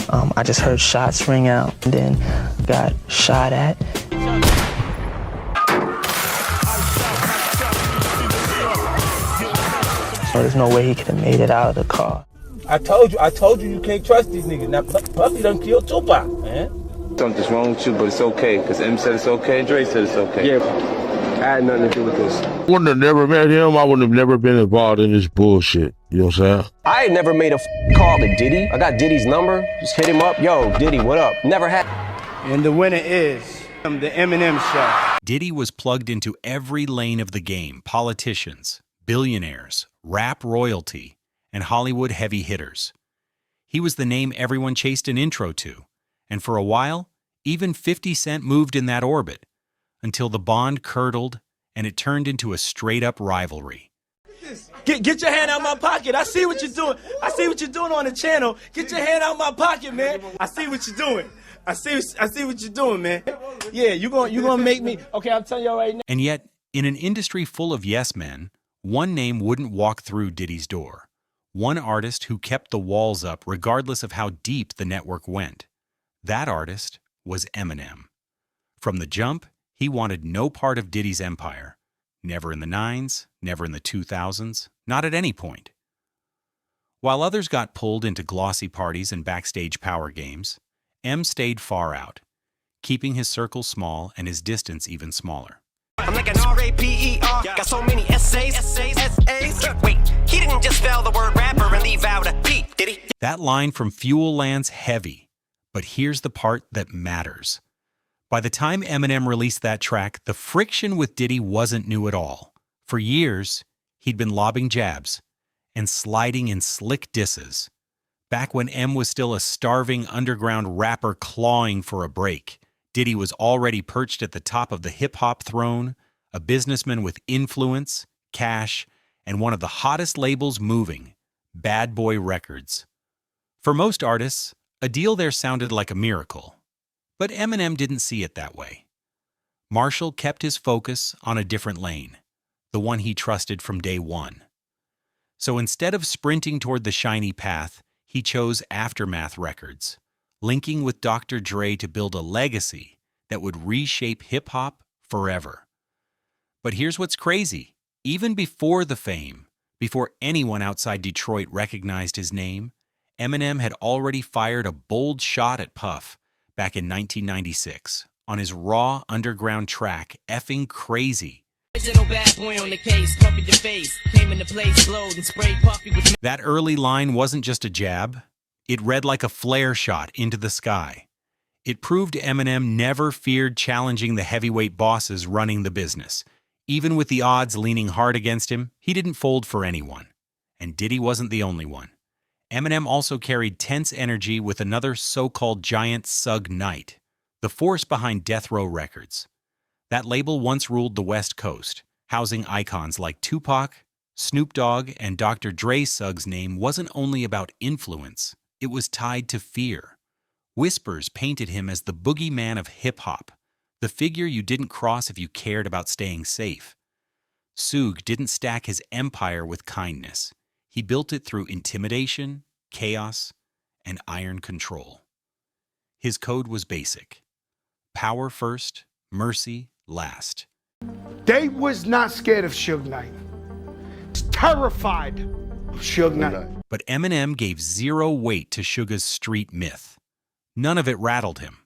I just heard shots ring out and then got shot at. So there's no way he could have made it out of the car. I told you you can't trust these niggas. Now Puffy done killed Tupac, man. Something's wrong with you, but it's okay, because M said it's okay, Dre said it's okay. Yeah, I had nothing to do with this. Wouldn't have never met him, I wouldn't have never been involved in this bullshit. You know what I'm saying? I ain't never made a call to Diddy. I got Diddy's number, just hit him up. Yo, Diddy, what up? Never had. And the winner is the Eminem Show. Diddy was plugged into every lane of the game: politicians, billionaires, rap royalty, and Hollywood heavy hitters. He was the name everyone chased an intro to, and for a while, even 50 Cent moved in that orbit, until the bond curdled and it turned into a straight-up rivalry. Get your hand out my pocket. I see what you're doing. I see what you're doing on the channel. Get your hand out my pocket, man. I see what you're doing. I see what you're doing, man. Yeah, you gonna make me. Okay, I'm telling you right now. And yet, in an industry full of yes men, one name wouldn't walk through Diddy's door. One artist who kept the walls up regardless of how deep the network went. That artist was Eminem. From the jump, he wanted no part of Diddy's empire. Never in the 90s, never in the 2000s, not at any point. While others got pulled into glossy parties and backstage power games, M stayed far out, keeping his circle small and his distance even smaller. I'm like an R-A-P-E-R, got so many essays. Wait, he didn't just spell the word rapper and leave out a P, did he? That line from Fuel lands heavy, but here's the part that matters. By the time Eminem released that track, the friction with Diddy wasn't new at all. For years, he'd been lobbing jabs and sliding in slick disses. Back when M was still a starving underground rapper clawing for a break, Diddy was already perched at the top of the hip-hop throne, a businessman with influence, cash, and one of the hottest labels moving, Bad Boy Records. For most artists, a deal there sounded like a miracle. But Eminem didn't see it that way. Marshall kept his focus on a different lane, the one he trusted from day one. So instead of sprinting toward the shiny path, he chose Aftermath Records, linking with Dr. Dre to build a legacy that would reshape hip-hop forever. But here's what's crazy. Even before the fame, before anyone outside Detroit recognized his name, Eminem had already fired a bold shot at Puff back in 1996 on his raw underground track, Effing Crazy. That early line wasn't just a jab. It read like a flare shot into the sky. It proved Eminem never feared challenging the heavyweight bosses running the business. Even with the odds leaning hard against him, he didn't fold for anyone. And Diddy wasn't the only one. Eminem also carried tense energy with another so-called giant, Suge Knight, the force behind Death Row Records. That label once ruled the West Coast, housing icons like Tupac, Snoop Dogg, and Dr. Dre. Suge's name wasn't only about influence, it was tied to fear. Whispers painted him as the boogeyman of hip-hop, the figure you didn't cross if you cared about staying safe. Suge didn't stack his empire with kindness. He built it through intimidation, chaos, and iron control. His code was basic. Power first, mercy last. They was not scared of Suge Knight. Terrified of Suge Knight. But Eminem gave zero weight to Suge's street myth. None of it rattled him.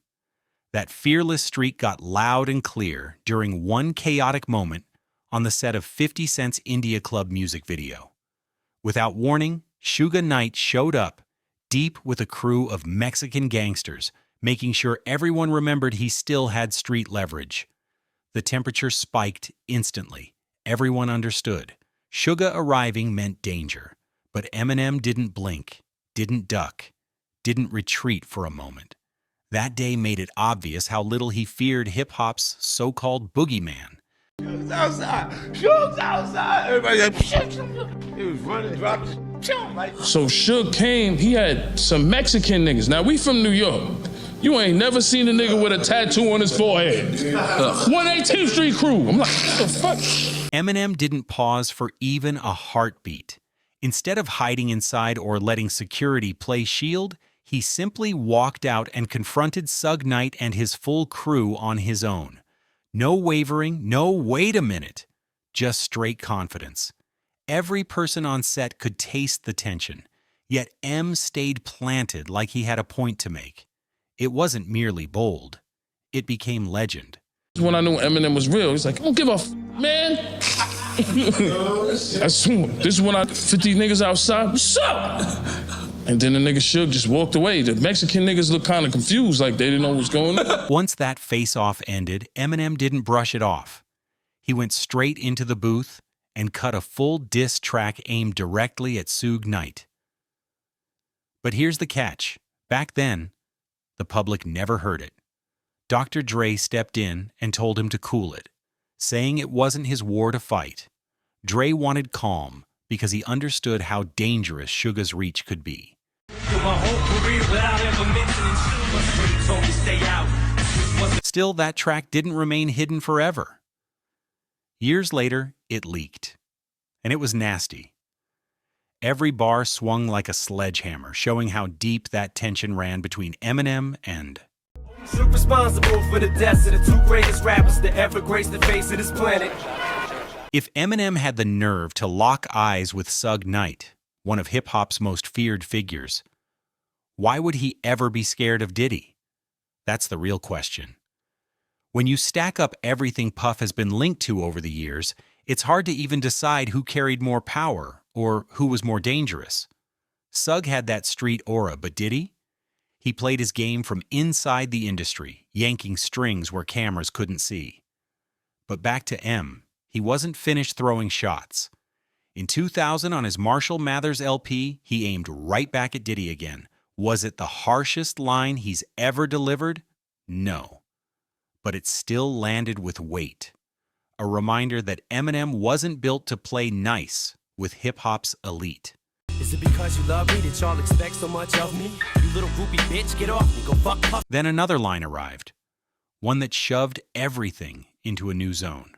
That fearless streak got loud and clear during one chaotic moment on the set of 50 Cent's India Club music video. Without warning, Suge Knight showed up, deep with a crew of Mexican gangsters, making sure everyone remembered he still had street leverage. The temperature spiked instantly. Everyone understood. Suge arriving meant danger. But Eminem didn't blink, didn't duck, didn't retreat for a moment. That day made it obvious how little he feared hip-hop's so-called boogeyman. Suge's outside. Suge's outside. Everybody like, he was running, dropped his like. So Suge came, he had some Mexican niggas. Now, we from New York. You ain't never seen a nigga with a tattoo on his forehead. 118th Street crew. I'm like, what the fuck? Eminem didn't pause for even a heartbeat. Instead of hiding inside or letting security play shield, He simply walked out and confronted Suge Knight and his full crew on his own. No wavering, no wait a minute, just straight confidence. Every person on set could taste the tension, yet M stayed planted like he had a point to make. It wasn't merely bold. It became legend. When I knew Eminem was real, he's like, I don't give a man. This is when I fit these niggas outside. What's up? And then the nigga Suge just walked away. The Mexican niggas looked kind of confused, like they didn't know what's going on. Once that face-off ended, Eminem didn't brush it off. He went straight into the booth and cut a full diss track aimed directly at Suge Knight. But here's the catch. Back then, the public never heard it. Dr. Dre stepped in and told him to cool it, saying it wasn't his war to fight. Dre wanted calm because he understood how dangerous Suge's reach could be. Still, that track didn't remain hidden forever. Years later, it leaked, and it was nasty. Every bar swung like a sledgehammer, showing how deep that tension ran between Eminem and Suge responsible for the deaths of the two greatest rappers to ever grace the face of this planet. If Eminem had the nerve to lock eyes with Suge Knight, one of hip-hop's most feared figures, why would he ever be scared of Diddy? That's the real question. When you stack up everything Puff has been linked to over the years, it's hard to even decide who carried more power or who was more dangerous. Suge had that street aura, but Diddy? He played his game from inside the industry, yanking strings where cameras couldn't see. But back to M, he wasn't finished throwing shots. In 2000, on his Marshall Mathers LP, he aimed right back at Diddy again. Was it the harshest line he's ever delivered? No. But it still landed with weight. A reminder that Eminem wasn't built to play nice with hip-hop's elite. Is it because you love me that y'all expect so much of me? You little groupie bitch, get off me, go fuck Puff. Then another line arrived, one that shoved everything into a new zone.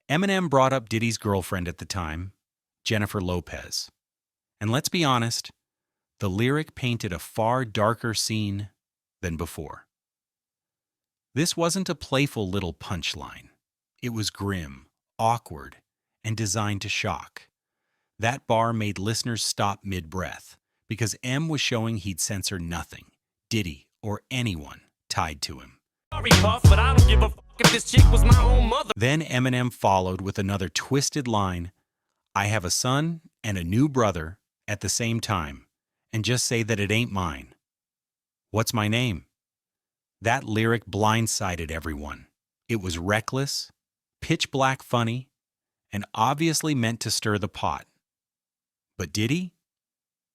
Eminem brought up Diddy's girlfriend at the time, Jennifer Lopez. And let's be honest, the lyric painted a far darker scene than before. This wasn't a playful little punchline. It was grim, awkward, and designed to shock. That bar made listeners stop mid-breath because M was showing he'd censor nothing, Diddy, or anyone tied to him. Sorry, Puff, but I don't give a fuck if this chick was my own mother. Then Eminem followed with another twisted line, I have a son and a new brother at the same time, and just say that it ain't mine. What's my name? That lyric blindsided everyone. It was reckless, pitch black funny, and obviously meant to stir the pot. But Diddy?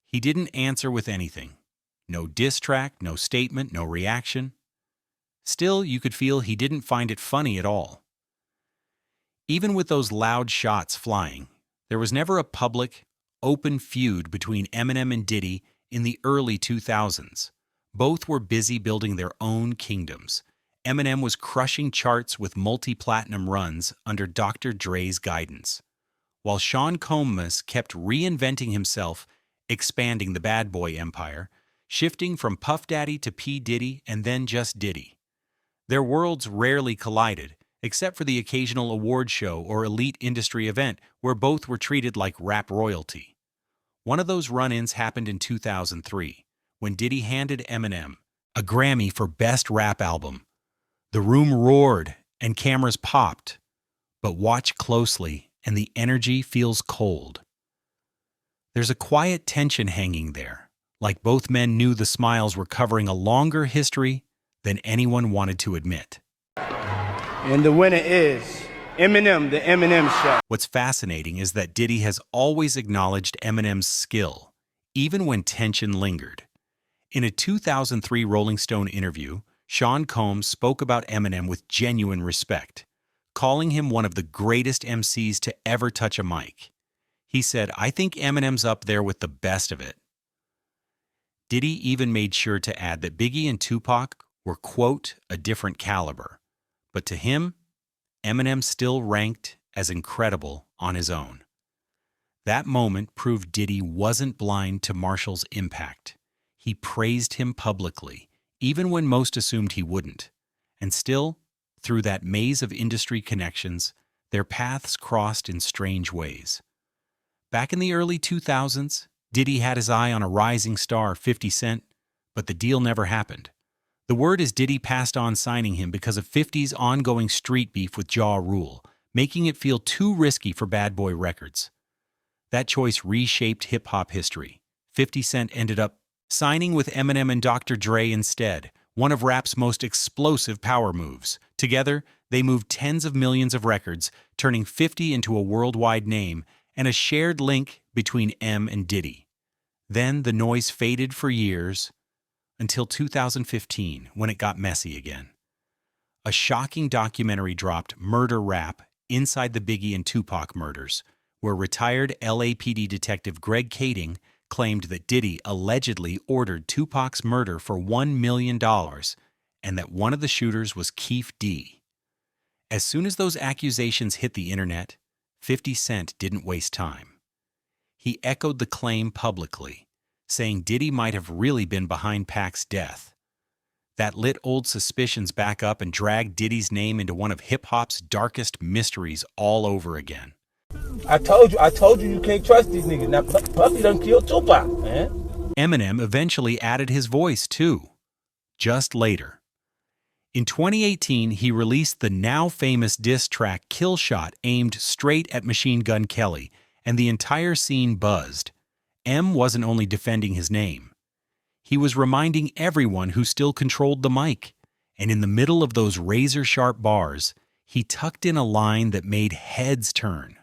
He didn't answer with anything. No diss track, no statement, no reaction. Still, you could feel he didn't find it funny at all. Even with those loud shots flying, there was never a public, open feud between Eminem and Diddy in the early 2000s. Both were busy building their own kingdoms. Eminem was crushing charts with multi-platinum runs under Dr. Dre's guidance, while Sean Combs kept reinventing himself, expanding the bad boy empire, shifting from Puff Daddy to P. Diddy and then just Diddy. Their worlds rarely collided, except for the occasional award show or elite industry event where both were treated like rap royalty. One of those run-ins happened in 2003, when Diddy handed Eminem a Grammy for Best Rap Album. The room roared and cameras popped, but watch closely and the energy feels cold. There's a quiet tension hanging there, like both men knew the smiles were covering a longer history than anyone wanted to admit. And the winner is Eminem, the Eminem Show. What's fascinating is that Diddy has always acknowledged Eminem's skill, even when tension lingered. In a 2003 Rolling Stone interview, Sean Combs spoke about Eminem with genuine respect, calling him one of the greatest MCs to ever touch a mic. He said, I think Eminem's up there with the best of it. Diddy even made sure to add that Biggie and Tupac were, quote, a different caliber. But to him, Eminem still ranked as incredible on his own. That moment proved Diddy wasn't blind to Marshall's impact. He praised him publicly, even when most assumed he wouldn't. And still, through that maze of industry connections, their paths crossed in strange ways. Back in the early 2000s, Diddy had his eye on a rising star, 50 Cent, but the deal never happened. The word is Diddy passed on signing him because of 50's ongoing street beef with Ja Rule, making it feel too risky for Bad Boy Records. That choice reshaped hip-hop history. 50 Cent ended up signing with Eminem and Dr. Dre instead, one of rap's most explosive power moves. Together, they moved tens of millions of records, turning 50 into a worldwide name and a shared link between M and Diddy. Then the noise faded for years, until 2015, when it got messy again. A shocking documentary dropped, Murder Rap, Inside the Biggie and Tupac Murders, where retired LAPD detective Greg Kading claimed that Diddy allegedly ordered Tupac's murder for $1 million and that one of the shooters was Keef D. As soon as those accusations hit the internet, 50 Cent didn't waste time. He echoed the claim publicly, saying Diddy might have really been behind Pac's death. That lit old suspicions back up and dragged Diddy's name into one of hip-hop's darkest mysteries all over again. I told you you can't trust these niggas. Now Puffy done killed Tupac, man. Eminem eventually added his voice too, just later. In 2018, he released the now famous diss track Killshot, aimed straight at Machine Gun Kelly, and the entire scene buzzed. M wasn't only defending his name. He was reminding everyone who still controlled the mic, and in the middle of those razor-sharp bars, he tucked in a line that made heads turn,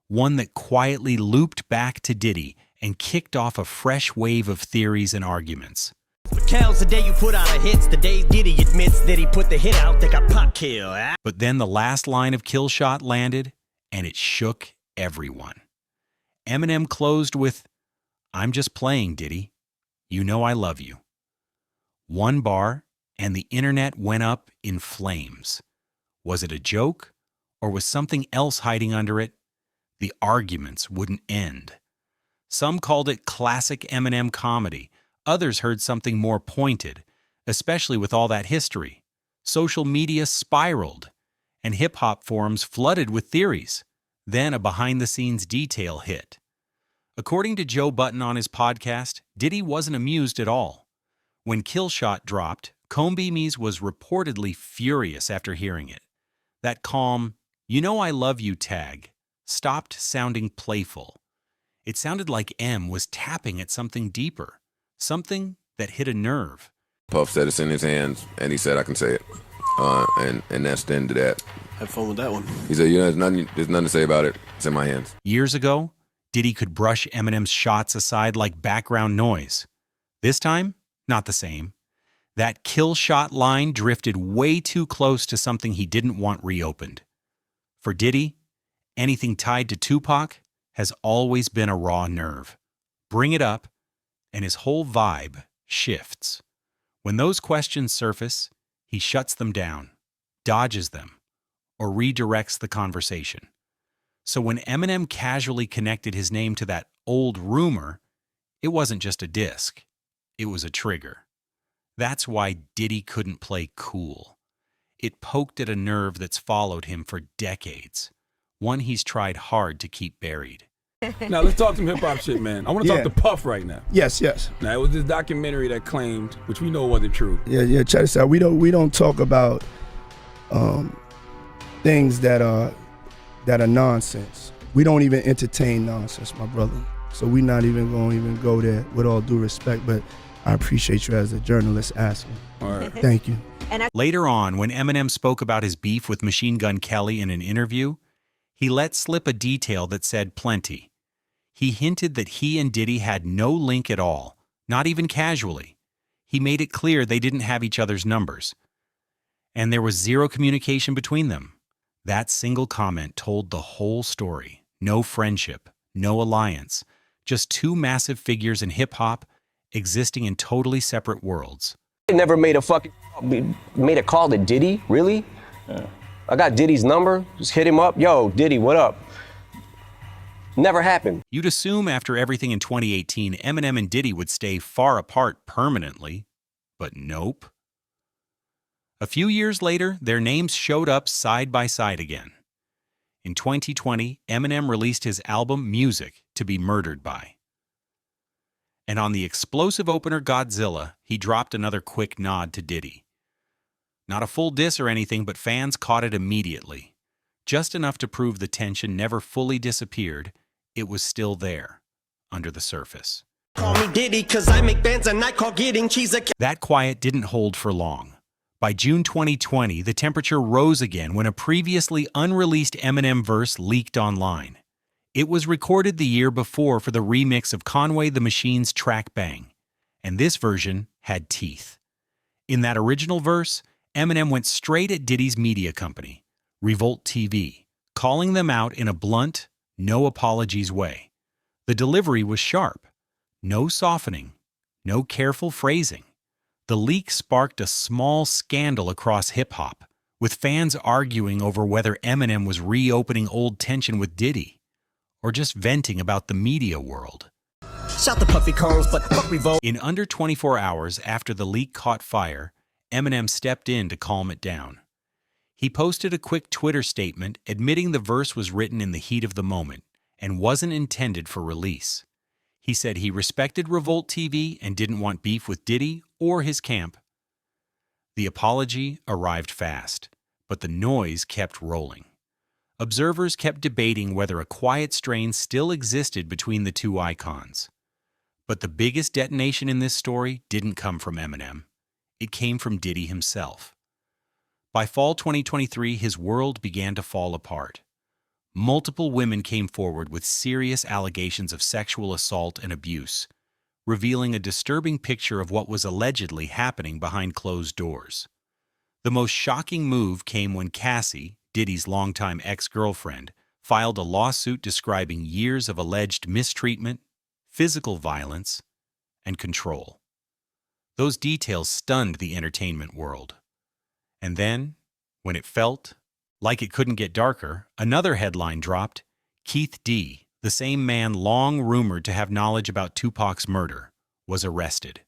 one that quietly looped back to Diddy and kicked off a fresh wave of theories and arguments. Counts the day you put out a hits, the day Diddy admits that he put the hit out, they got pop kill. But then the last line of Killshot landed, and it shook everyone. Eminem closed with, "I'm just playing, Diddy. You know I love you." One bar, and the internet went up in flames. Was it a joke, or was something else hiding under it? The arguments wouldn't end. Some called it classic Eminem comedy. Others heard something more pointed, especially with all that history. Social media spiraled, and hip-hop forums flooded with theories. Then a behind-the-scenes detail hit. According to Joe Budden on his podcast, Diddy wasn't amused at all. When Killshot dropped, Combemies was reportedly furious after hearing it. That calm, "You know I love you" tag stopped sounding playful. It sounded like M was tapping at something deeper, something that hit a nerve. Puff said it's in his hands, and he said I can say it. And that's the end of that. Have fun with that one. He said, there's nothing to say about it. It's in my hands. Years ago, Diddy could brush Eminem's shots aside like background noise. This time, not the same. That Killshot line drifted way too close to something he didn't want reopened. For Diddy, anything tied to Tupac has always been a raw nerve. Bring it up, and his whole vibe shifts. When those questions surface, he shuts them down, dodges them, or redirects the conversation. So when Eminem casually connected his name to that old rumor, it wasn't just a disc, it was a trigger. That's why Diddy couldn't play cool. It poked at a nerve that's followed him for decades, one he's tried hard to keep buried. Now let's talk some hip-hop shit, man. I want to talk to Puff right now. Yes. Now it was this documentary that claimed, which we know wasn't true. Yeah. Check this out. We don't talk about things that are nonsense. We don't even entertain nonsense, my brother. So we're not even going to go there, with all due respect. But I appreciate you as a journalist asking. All right. Thank you. Later on, when Eminem spoke about his beef with Machine Gun Kelly in an interview, he let slip a detail that said plenty. He hinted that he and Diddy had no link at all, not even casually. He made it clear they didn't have each other's numbers. And there was zero communication between them. That single comment told the whole story. No friendship, no alliance, just two massive figures in hip-hop existing in totally separate worlds. They never made a call to Diddy, really? Yeah. I got Diddy's number, just hit him up. Yo, Diddy, what up? Never happened. You'd assume after everything in 2018, Eminem and Diddy would stay far apart permanently, but nope. A few years later, their names showed up side by side again. In 2020, Eminem released his album Music to be Murdered By. And on the explosive opener Godzilla, he dropped another quick nod to Diddy. Not a full diss or anything, but fans caught it immediately. Just enough to prove the tension never fully disappeared. It was still there, under the surface. Call me Diddy, 'cause I make bands and I call getting cheese a That quiet didn't hold for long. By June 2020, the temperature rose again when a previously unreleased Eminem verse leaked online. It was recorded the year before for the remix of Conway the Machine's track Bang, and this version had teeth. In that original verse, Eminem went straight at Diddy's media company, Revolt TV, calling them out in a blunt, no apologies way. The delivery was sharp. No softening, no careful phrasing. The leak sparked a small scandal across hip-hop, with fans arguing over whether Eminem was reopening old tension with Diddy, or just venting about the media world. Shout the puffy cones, but fuck Revolt. In under 24 hours after the leak caught fire, Eminem stepped in to calm it down. He posted a quick Twitter statement admitting the verse was written in the heat of the moment and wasn't intended for release. He said he respected Revolt TV and didn't want beef with Diddy or his camp. The apology arrived fast, but the noise kept rolling. Observers kept debating whether a quiet strain still existed between the two icons. But the biggest detonation in this story didn't come from Eminem. It came from Diddy himself. By fall 2023, his world began to fall apart. Multiple women came forward with serious allegations of sexual assault and abuse, revealing a disturbing picture of what was allegedly happening behind closed doors. The most shocking move came when Cassie, Diddy's longtime ex-girlfriend, filed a lawsuit describing years of alleged mistreatment, physical violence, and control. Those details stunned the entertainment world. And then, when it felt like it couldn't get darker, another headline dropped. Keith D., the same man long rumored to have knowledge about Tupac's murder, was arrested.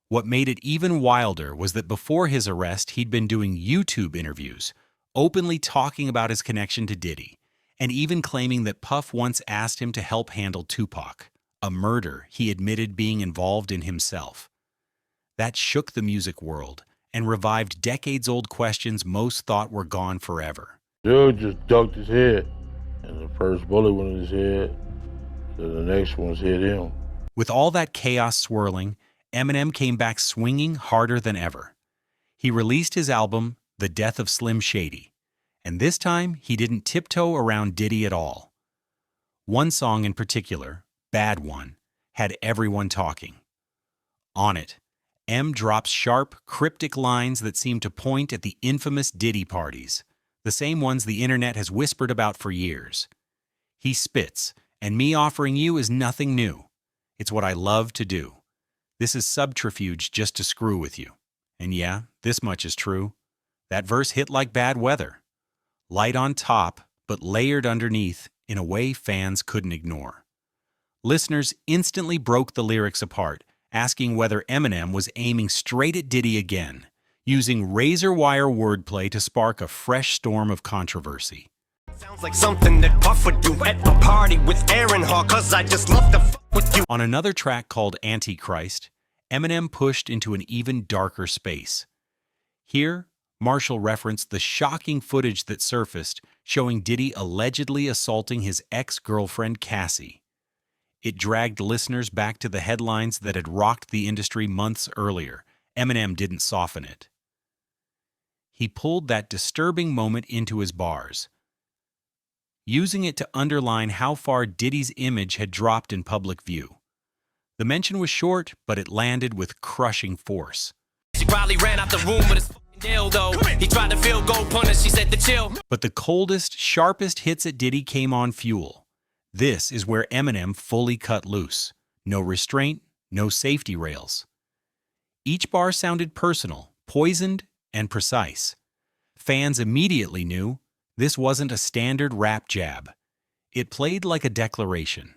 What made it even wilder was that before his arrest, he'd been doing YouTube interviews, openly talking about his connection to Diddy, and even claiming that Puff once asked him to help handle Tupac, a murder he admitted being involved in himself. That shook the music world and revived decades-old questions most thought were gone forever. Dude just ducked his head, and the first bullet went in his head, so the next one's hit him. With all that chaos swirling, Eminem came back swinging harder than ever. He released his album, The Death of Slim Shady, and this time he didn't tiptoe around Diddy at all. One song in particular, Bad One, had everyone talking. On it, M drops sharp, cryptic lines that seem to point at the infamous Diddy parties, the same ones the internet has whispered about for years. He spits, and me offering you is nothing new. It's what I love to do. This is subterfuge just to screw with you. And yeah, this much is true. That verse hit like bad weather. Light on top, but layered underneath in a way fans couldn't ignore. Listeners instantly broke the lyrics apart, asking whether Eminem was aiming straight at Diddy again, using razor-wire wordplay to spark a fresh storm of controversy. Sounds like something that Puff would do at the party with Aaron Hall, 'cause I just love to fuck with you. On another track called Antichrist, Eminem pushed into an even darker space. Here, Marshall referenced the shocking footage that surfaced showing Diddy allegedly assaulting his ex-girlfriend Cassie. It dragged listeners back to the headlines that had rocked the industry months earlier. Eminem didn't soften it. He pulled that disturbing moment into his bars, using it to underline how far Diddy's image had dropped in public view. The mention was short, but it landed with crushing force. She probably ran out the room with his fucking dildo. He tried to field goal punish, she said to chill. But the coldest, sharpest hits at Diddy came on Fuel. This is where Eminem fully cut loose. No restraint, no safety rails. Each bar sounded personal, poisoned, and precise. Fans immediately knew this wasn't a standard rap jab. It played like a declaration,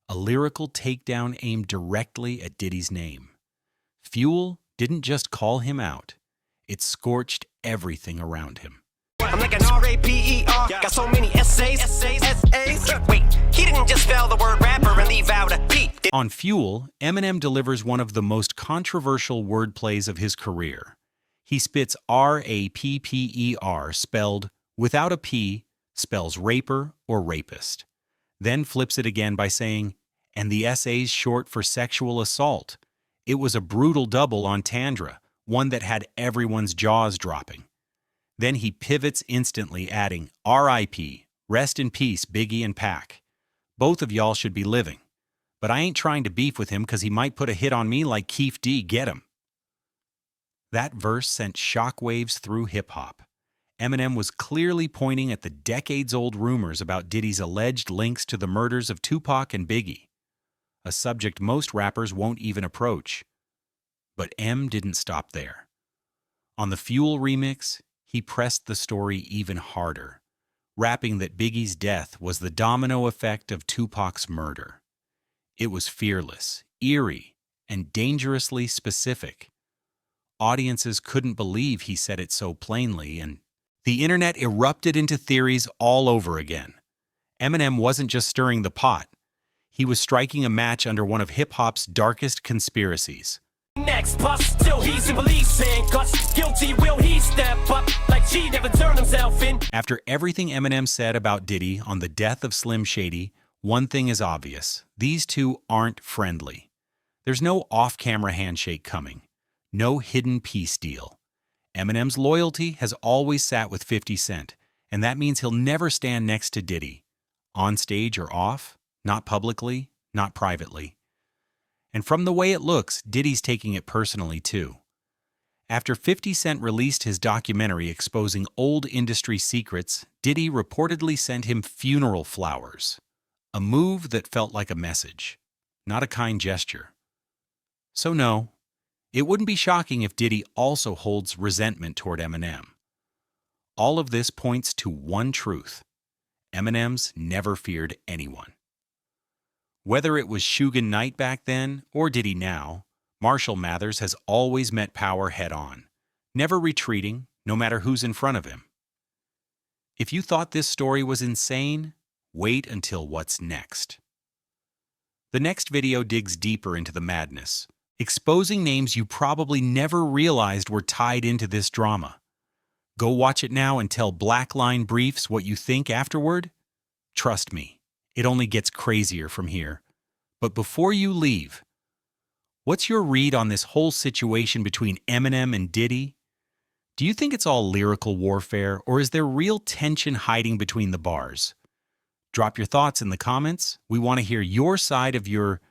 a lyrical takedown aimed directly at Diddy's name. Fuel didn't just call him out, it scorched everything around him. I'm like an R-A-P-E-R, got so many essays. Wait, he didn't just spell the word rapper and leave out a P. On Fuel, Eminem delivers one of the most controversial wordplays of his career. He spits R-A-P-P-E-R spelled without a P, spells raper or rapist. Then flips it again by saying, and the essay's short for sexual assault. It was a brutal double entendre, one that had everyone's jaws dropping. Then he pivots instantly, adding, R.I.P., rest in peace, Biggie and Pac. Both of y'all should be living. But I ain't trying to beef with him because he might put a hit on me like Keef D, get him. That verse sent shockwaves through hip-hop. Eminem was clearly pointing at the decades-old rumors about Diddy's alleged links to the murders of Tupac and Biggie, a subject most rappers won't even approach. But M didn't stop there. On the Fuel remix, he pressed the story even harder, rapping that Biggie's death was the domino effect of Tupac's murder. It was fearless, eerie, and dangerously specific. Audiences couldn't believe he said it so plainly, and the internet erupted into theories all over again. Eminem wasn't just stirring the pot. He was striking a match under one of hip-hop's darkest conspiracies. Next bus till he's in police handcuffs. Guilty, will he step up like G never turned himself in? After everything Eminem said about Diddy on the death of Slim Shady, one thing is obvious. These two aren't friendly. There's no off-camera handshake coming. No hidden peace deal. Eminem's loyalty has always sat with 50 Cent, and that means he'll never stand next to Diddy. On stage or off, not publicly, not privately. And from the way it looks, Diddy's taking it personally too. After 50 Cent released his documentary exposing old industry secrets, Diddy reportedly sent him funeral flowers. A move that felt like a message, not a kind gesture. So no, it wouldn't be shocking if Diddy also holds resentment toward Eminem. All of this points to one truth. Eminem's never feared anyone. Whether it was Suge Knight back then or Diddy now, Marshall Mathers has always met power head-on, never retreating, no matter who's in front of him. If you thought this story was insane, wait until what's next. The next video digs deeper into the madness, exposing names you probably never realized were tied into this drama. Go watch it now and tell Blackline Briefs what you think afterward. Trust me, it only gets crazier from here. But before you leave, what's your read on this whole situation between Eminem and Diddy? Do you think it's all lyrical warfare, or is there real tension hiding between the bars? Drop your thoughts in the comments. We want to hear your side of your